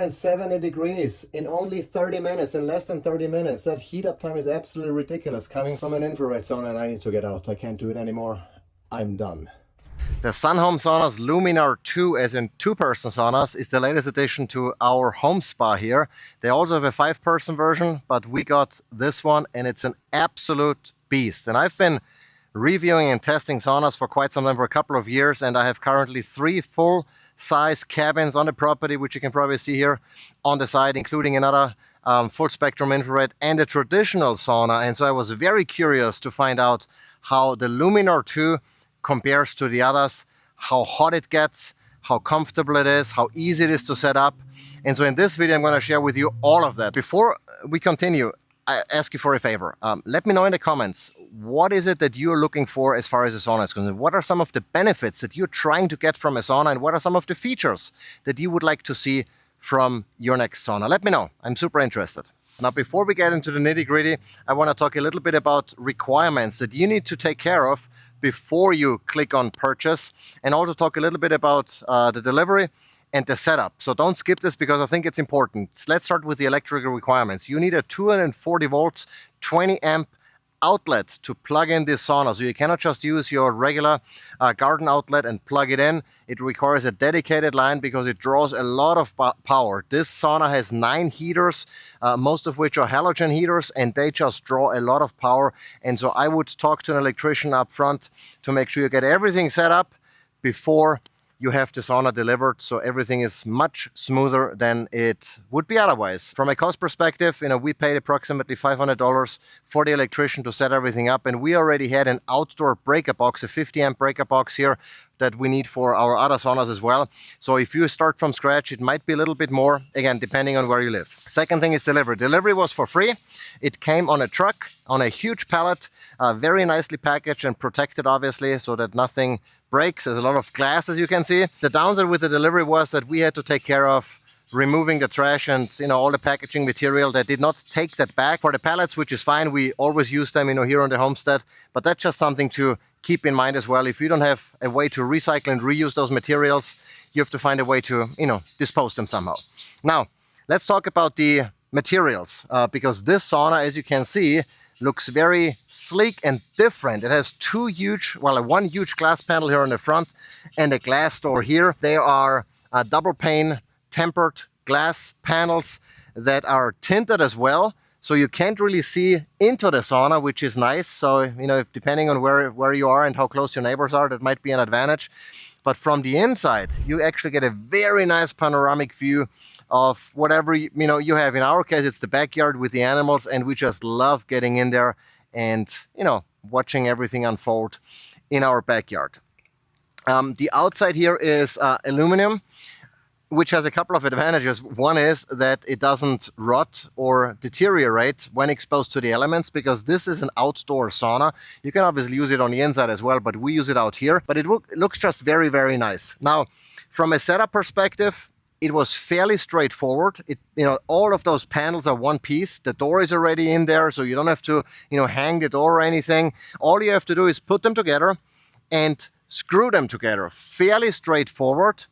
170 degrees in only 30 minutes, in less than 30 minutes. That heat up time is absolutely ridiculous coming from an infrared sauna, and I need to get out. I can't do it anymore. I'm done. The Sun Home Saunas Luminar 2, as in two-person saunas, is the latest addition to our home spa here. They also have a 5-person version, but we got this one and it's an absolute beast. And I've been reviewing and testing saunas for quite some time, for a couple of years, and I have currently 3 full-size cabins on the property, which you can probably see here on the side, including another full spectrum infrared and a traditional sauna. And so I was very curious to find out how the Luminar 2 compares to the others, how hot it gets, how comfortable it is, how easy it is to set up. And so in this video, I'm going to share with you all of that. Before we continue, I ask you for a favor. Let me know in the comments, what is it that you're looking for as far as a sauna is concerned? What are some of the benefits that you're trying to get from a sauna, and what are some of the features that you would like to see from your next sauna? Let me know. I'm super interested. Now, before we get into the nitty-gritty, I want to talk a little bit about requirements that you need to take care of before you click on purchase, and also talk a little bit about the delivery and the setup. So don't skip this, because I think it's important. Let's start with the electrical requirements. You need a 240 volts, 20 amp outlet to plug in this sauna. So you cannot just use your regular garden outlet and plug it in. It requires a dedicated line because it draws a lot of power. This sauna has 9 heaters, most of which are halogen heaters, and they just draw a lot of power. And so I would talk to an electrician up front to make sure you get everything set up before you have the sauna delivered, so everything is much smoother than it would be otherwise. From a cost perspective, we paid approximately $500 for the electrician to set everything up, and we already had an outdoor breaker box, a 50 amp breaker box here that we need for our other saunas as well. So if you start from scratch, it might be a little bit more, again, depending on where you live. Second thing is delivery. Delivery was for free. It came on a truck, on a huge pallet, very nicely packaged and protected, obviously, so that nothing breaks. There's a lot of glass, as you can see. The downside with the delivery was that we had to take care of removing the trash and all the packaging material that did not take that back. For the pallets, which is fine, we always use them here on the homestead, but that's just something to keep in mind as well. If you don't have a way to recycle and reuse those materials, you have to find a way to dispose them somehow. Now let's talk about the materials, because this sauna, as you can see, looks very sleek and different. It has one huge glass panel here on the front and a glass door here. They are double pane tempered glass panels that are tinted as well, so you can't really see into the sauna, which is nice. So depending on where you are and how close your neighbors are, that might be an advantage. But from the inside, you actually get a very nice panoramic view of whatever you have. In our case, it's the backyard with the animals, and we just love getting in there and watching everything unfold in our backyard. The outside here is aluminum, which has a couple of advantages. One is that it doesn't rot or deteriorate when exposed to the elements, because this is an outdoor sauna. You can obviously use it on the inside as well, but we use it out here. But it looks just very, very nice. Now, from a setup perspective, it was fairly straightforward. All of those panels are one piece. The door is already in there, so you don't have to, hang the door or anything. All you have to do is put them together and screw them together. Fairly straightforward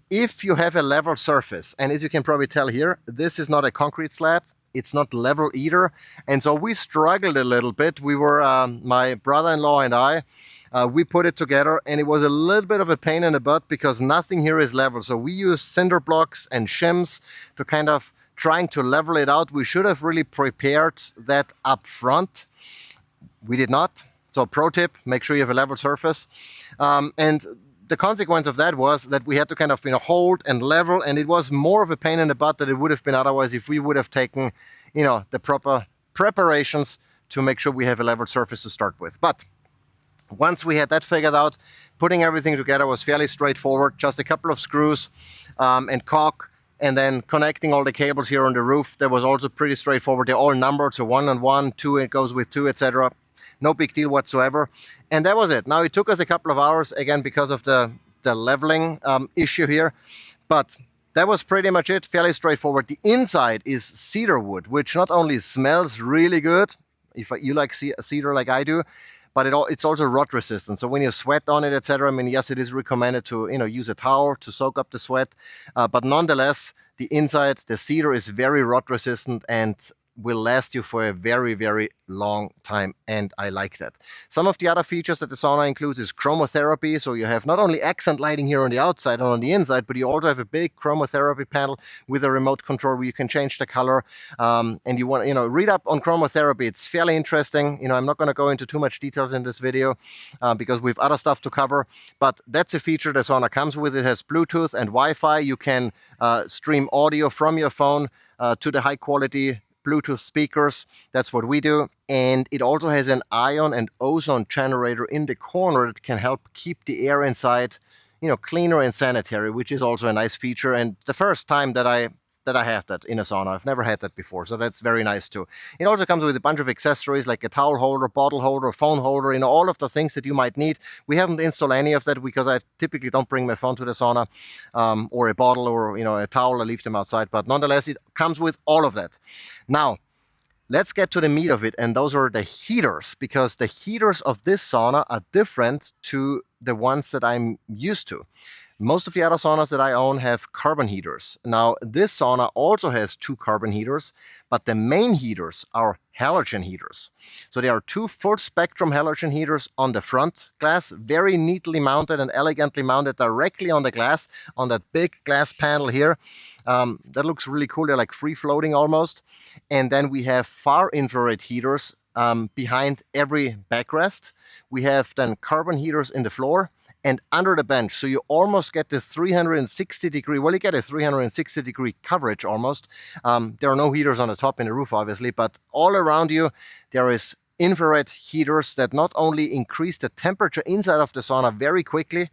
if you have a level surface. And as you can probably tell here, this is not a concrete slab. It's not level either. And so we struggled a little bit. We were, my brother-in-law and I, we put it together, and it was a little bit of a pain in the butt because nothing here is level. So we used cinder blocks and shims to kind of trying to level it out. We should have really prepared that up front. We did not. So pro tip, make sure you have a level surface. And the consequence of that was that we had to kind of hold and level, and it was more of a pain in the butt than it would have been otherwise if we would have taken the proper preparations to make sure we have a level surface to start with. But once we had that figured out, putting everything together was fairly straightforward. Just a couple of screws and caulk, and then connecting all the cables here on the roof. That was also pretty straightforward. They're all numbered, so 1 on 1, 2 it goes with 2, etc. No big deal whatsoever. And that was it. Now it took us a couple of hours, again, because of the leveling issue here. But that was pretty much it, fairly straightforward. The inside is cedar wood, which not only smells really good, if you like cedar like I do, but it's also rot resistant. So when you sweat on it, etc., yes, it is recommended to use a towel to soak up the sweat, but nonetheless, The inside, the cedar, is very rot resistant and will last you for a very, very long time, and I like that. Some of the other features that the sauna includes is chromotherapy, so you have not only accent lighting here on the outside and on the inside, but you also have a big chromotherapy panel with a remote control where you can change the color. And you want, read up on chromotherapy. It's fairly interesting. I'm not going to go into too much details in this video because we have other stuff to cover, but that's a feature the sauna comes with. It has Bluetooth and Wi-Fi. You can stream audio from your phone to the high quality Bluetooth speakers. That's what we do. And it also has an ion and ozone generator in the corner that can help keep the air inside, cleaner and sanitary, which is also a nice feature. And the first time that I have that in a sauna. I've never had that before, so that's very nice too. It also comes with a bunch of accessories like a towel holder, bottle holder, phone holder, all of the things that you might need. We haven't installed any of that because I typically don't bring my phone to the sauna, or a bottle or a towel. I leave them outside, but nonetheless, it comes with all of that. Now, let's get to the meat of it, and those are the heaters, because the heaters of this sauna are different to the ones that I'm used to. Most of the other saunas that I own have carbon heaters. Now, this sauna also has 2 carbon heaters, but the main heaters are halogen heaters. So there are 2 full spectrum halogen heaters on the front glass, very neatly mounted and elegantly mounted directly on the glass, on that big glass panel here. That looks really cool. They're like free floating almost. And then we have far infrared heaters behind every backrest. We have then carbon heaters in the floor and under the bench. So you almost get the 360 degree, well, you get a 360 degree coverage almost. There are no heaters on the top in the roof, obviously, but all around you, there is infrared heaters that not only increase the temperature inside of the sauna very quickly,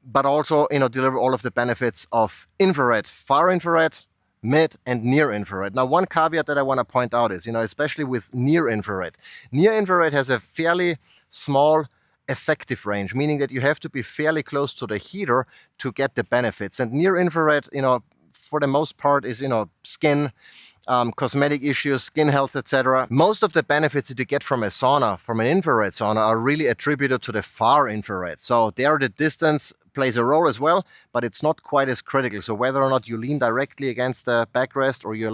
but also, deliver all of the benefits of infrared, far infrared, mid and near infrared. Now, one caveat that I want to point out is, especially with near infrared has a fairly small effective range, meaning that you have to be fairly close to the heater to get the benefits. And near infrared, for the most part is, skin, cosmetic issues, skin health, etc. Most of the benefits that you get from a sauna, from an infrared sauna, are really attributed to the far infrared. So there the distance plays a role as well, but it's not quite as critical. So whether or not you lean directly against the backrest or you're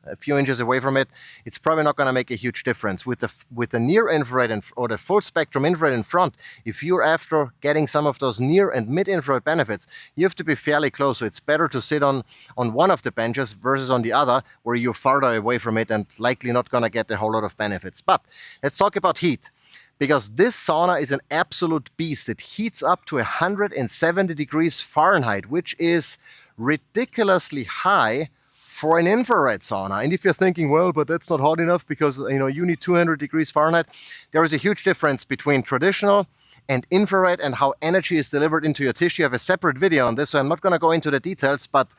a few inches away from it, it's probably not going to make a huge difference. With the near infrared or the full spectrum infrared in front, if you're after getting some of those near and mid infrared benefits, you have to be fairly close. So it's better to sit on one of the benches versus on the other, where you're farther away from it and likely not going to get a whole lot of benefits. But let's talk about heat, because this sauna is an absolute beast. It heats up to 170 degrees Fahrenheit, which is ridiculously high for an infrared sauna. And if you're thinking, well, but that's not hot enough because you need 200 degrees Fahrenheit, there is a huge difference between traditional and infrared and how energy is delivered into your tissue. I have a separate video on this, so I'm not going to go into the details, but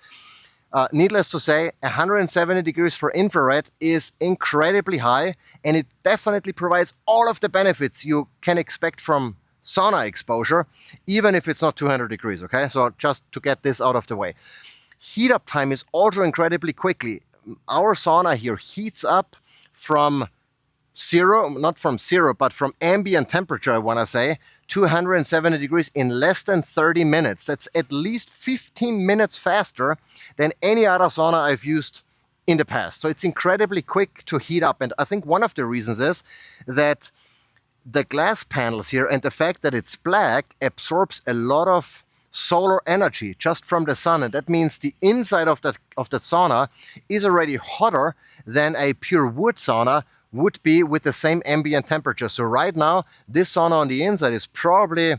needless to say, 170 degrees for infrared is incredibly high, and it definitely provides all of the benefits you can expect from sauna exposure, even if it's not 200 degrees, okay? So just to get this out of the way. Heat up time is also incredibly quickly. Our sauna here heats up from not from zero, but from ambient temperature, I want to say, to 170 degrees in less than 30 minutes. That's at least 15 minutes faster than any other sauna I've used in the past. So it's incredibly quick to heat up. And I think one of the reasons is that the glass panels here and the fact that it's black absorbs a lot of solar energy just from the sun. And that means the inside of the sauna is already hotter than a pure wood sauna would be with the same ambient temperature. So right now, this sauna on the inside is probably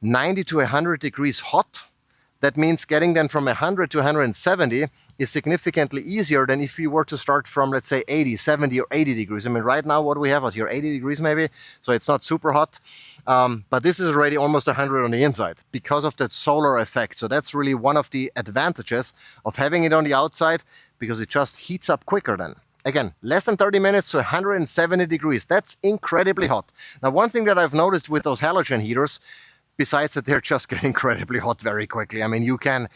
90 to 100 degrees hot. That means getting them from 100 to 170 is significantly easier than if you were to start from, let's say, 80, 70 or 80 degrees. I mean, right now, what do we have out here? 80 degrees maybe, so it's not super hot. But this is already almost 100 on the inside because of that solar effect. So that's really one of the advantages of having it on the outside, because it just heats up quicker then. Again, less than 30 minutes to 170 degrees. That's incredibly hot. Now, one thing that I've noticed with those halogen heaters, besides that they're just getting incredibly hot very quickly. I mean, you can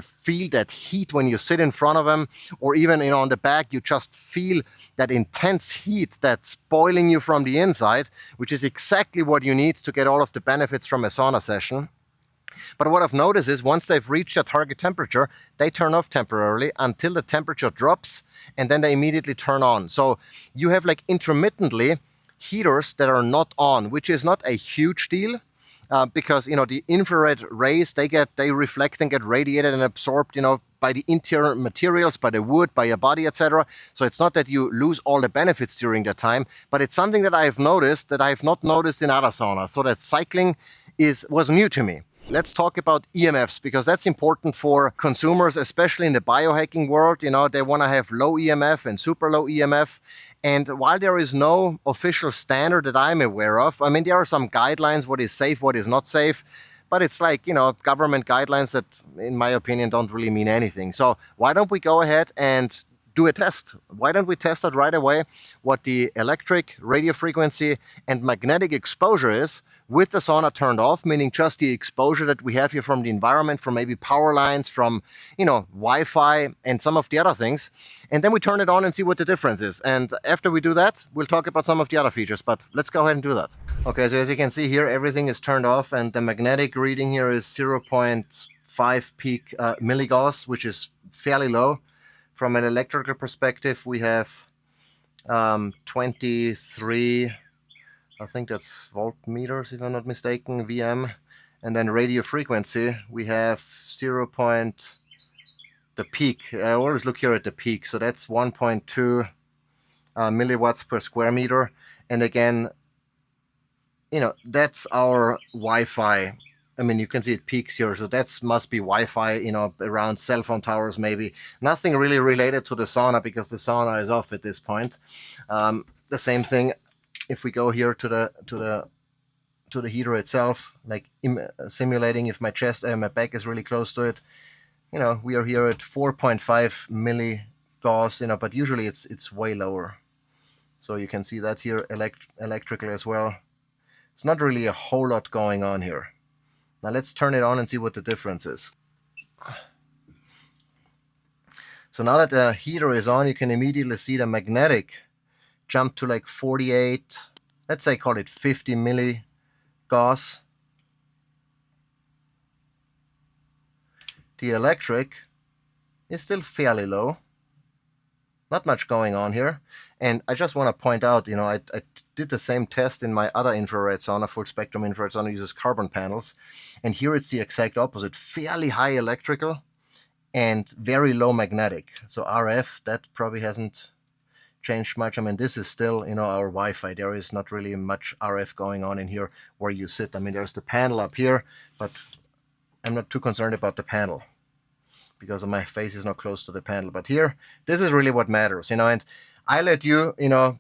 feel that heat when you sit in front of them, or even on the back, you just feel that intense heat that's boiling you from the inside, which is exactly what you need to get all of the benefits from a sauna session. But what I've noticed is once they've reached their target temperature, they turn off temporarily until the temperature drops, and then they immediately turn on. So you have like intermittently heaters that are not on, which is not a huge deal. Because, you know, the infrared rays, they reflect and get radiated and absorbed, you know, by the interior materials, by the wood, by your body, etc. So it's not that you lose all the benefits during that time, but it's something that I've noticed that I've not noticed in other saunas. So that cycling was new to me. Let's talk about EMFs, because that's important for consumers, especially in the biohacking world. You know, they want to have low EMF and super low EMF. And while there is no official standard that I'm aware of, I mean, there are some guidelines, what is safe, what is not safe, but it's like, you know, government guidelines that, in my opinion, don't really mean anything. So why don't we go ahead and do a test? Why don't we test out right away what the electric, radio frequency, and magnetic exposure is with the sauna turned off, meaning just the exposure that we have here from the environment, from maybe power lines, from, you know, Wi-Fi and some of the other things. And then we turn it on and see what the difference is. And after we do that, we'll talk about some of the other features, but let's go ahead and do that. Okay, so as you can see here, everything is turned off, and the magnetic reading here is 0.5 peak milligauss, which is fairly low. From an electrical perspective, we have 23, I think that's voltmeters, if I'm not mistaken, VM. And then radio frequency, we have the peak. I always look here at the peak. So that's 1.2 milliwatts per square meter. And again, you know, that's our Wi-Fi. I mean, you can see it peaks here. So that must be Wi-Fi, you know, around cell phone towers maybe. Nothing really related to the sauna, because the sauna is off at this point. The same thing if we go here to the heater itself, like simulating if my chest and my back is really close to it, you know, we are here at 4.5 milligauss, you know, but usually it's way lower. So you can see that here electrically as well. It's not really a whole lot going on here. Now let's turn it on and see what the difference is. So now that the heater is on, you can immediately see the magnetic jump to like 48, let's say call it 50 milligauss. The electric is still fairly low. Not much going on here. And I just want to point out, you know, I did the same test in my other infrared sauna, full spectrum infrared sauna, uses carbon panels. And here it's the exact opposite. Fairly high electrical and very low magnetic. So RF, that probably hasn't changed much. I mean, this is still, you know, our Wi-Fi. There is not really much RF going on in here where you sit. I mean, there's the panel up here, but I'm not too concerned about the panel because my face is not close to the panel. But here, this is really what matters, you know, and I let you, you know,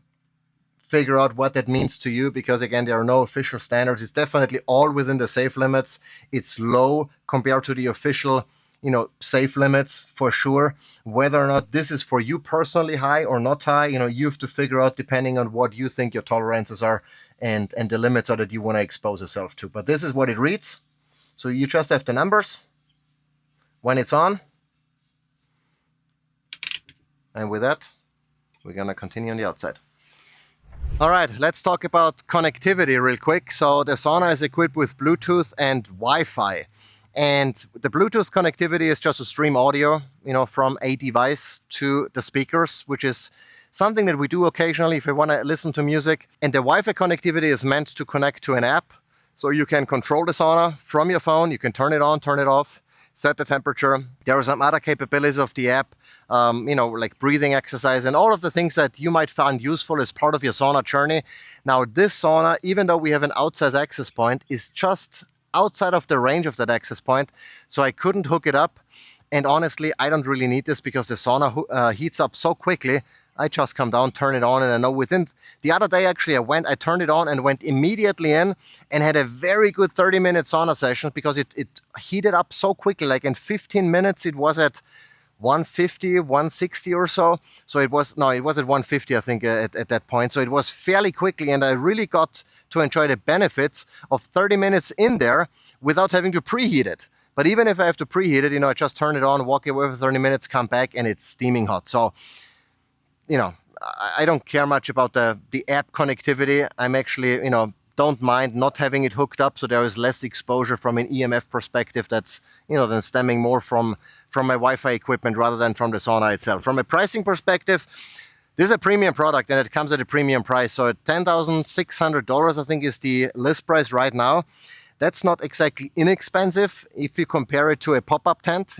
figure out what that means to you, because again, there are no official standards. It's definitely all within the safe limits. It's low compared to the official, you know, safe limits for sure. Whether or not this is for you personally high or not high, you know, you have to figure out depending on what you think your tolerances are and the limits are that you want to expose yourself to. But this is what it reads. So you just have the numbers when it's on. And with that, we're going to continue on the outside. All right, let's talk about connectivity real quick. So the sauna is equipped with Bluetooth and Wi-Fi. And the Bluetooth connectivity is just to stream audio, you know, from a device to the speakers, which is something that we do occasionally if we want to listen to music. And the Wi-Fi connectivity is meant to connect to an app. So you can control the sauna from your phone. You can turn it on, turn it off, set the temperature. There are some other capabilities of the app, you know, like breathing exercise and all of the things that you might find useful as part of your sauna journey. Now, this sauna, even though we have an outside access point, is just outside of the range of that access point. So I couldn't hook it up. And honestly, I don't really need this because the sauna heats up so quickly. I just come down, turn it on, and I know within the other day, actually, I turned it on and went immediately in and had a very good 30-minute sauna session because it heated up so quickly. Like in 15 minutes, it was at 150, 160 or so. So it was at 150, I think, at that point. So it was fairly quickly, and I really got to enjoy the benefits of 30 minutes in there without having to preheat it. But even if I have to preheat it, you know, I just turn it on, walk away for 30 minutes, come back, and it's steaming hot. So, you know, I don't care much about the app connectivity. I'm actually, you know, don't mind not having it hooked up, so there is less exposure from an EMF perspective that's, then stemming more from my Wi-Fi equipment rather than from the sauna itself. From a pricing perspective, this is a premium product and it comes at a premium price. So at $10,600, I think, is the list price right now. That's not exactly inexpensive if you compare it to a pop-up tent,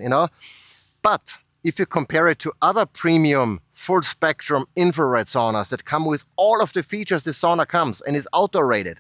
But if you compare it to other premium full spectrum infrared saunas that come with all of the features this sauna comes and is outdoor rated,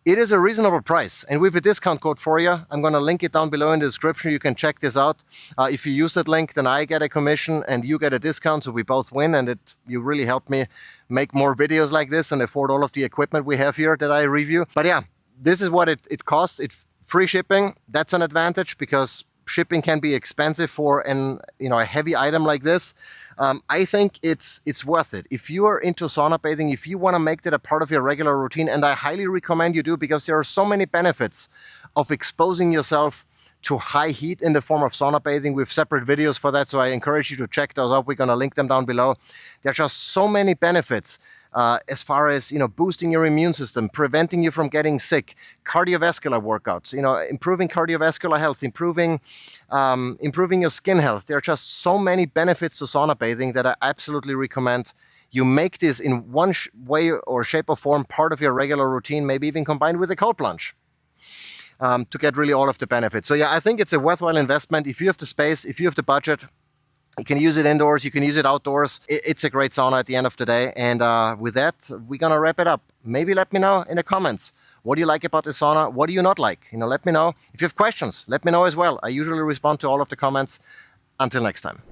it is a reasonable price. And with a discount code for you, I'm going to link it down below in the description. You can check this out. If you use that link, then I get a commission and you get a discount, so we both win, and you really help me make more videos like this and afford all of the equipment we have here that I review. But yeah, this is what it costs. It's free shipping. That's an advantage because shipping can be expensive for a heavy item like this. I think it's worth it. If you are into sauna bathing, if you want to make that a part of your regular routine, and I highly recommend you do, because there are so many benefits of exposing yourself to high heat in the form of sauna bathing. We have separate videos for that, so I encourage you to check those out. We're going to link them down below. There are just so many benefits as far as boosting your immune system, preventing you from getting sick, cardiovascular workouts, improving cardiovascular health, improving your skin health. There are just so many benefits to sauna bathing that I absolutely recommend you make this in one way or shape or form part of your regular routine, maybe even combined with a cold plunge, to get really all of the benefits. So yeah, I think it's a worthwhile investment. If you have the space, if you have the budget, you can use it indoors, you can use it outdoors. It's a great sauna at the end of the day. And with that, we're going to wrap it up. Maybe let me know in the comments, what do you like about the sauna? What do you not like? Let me know. If you have questions, let me know as well. I usually respond to all of the comments. Until next time.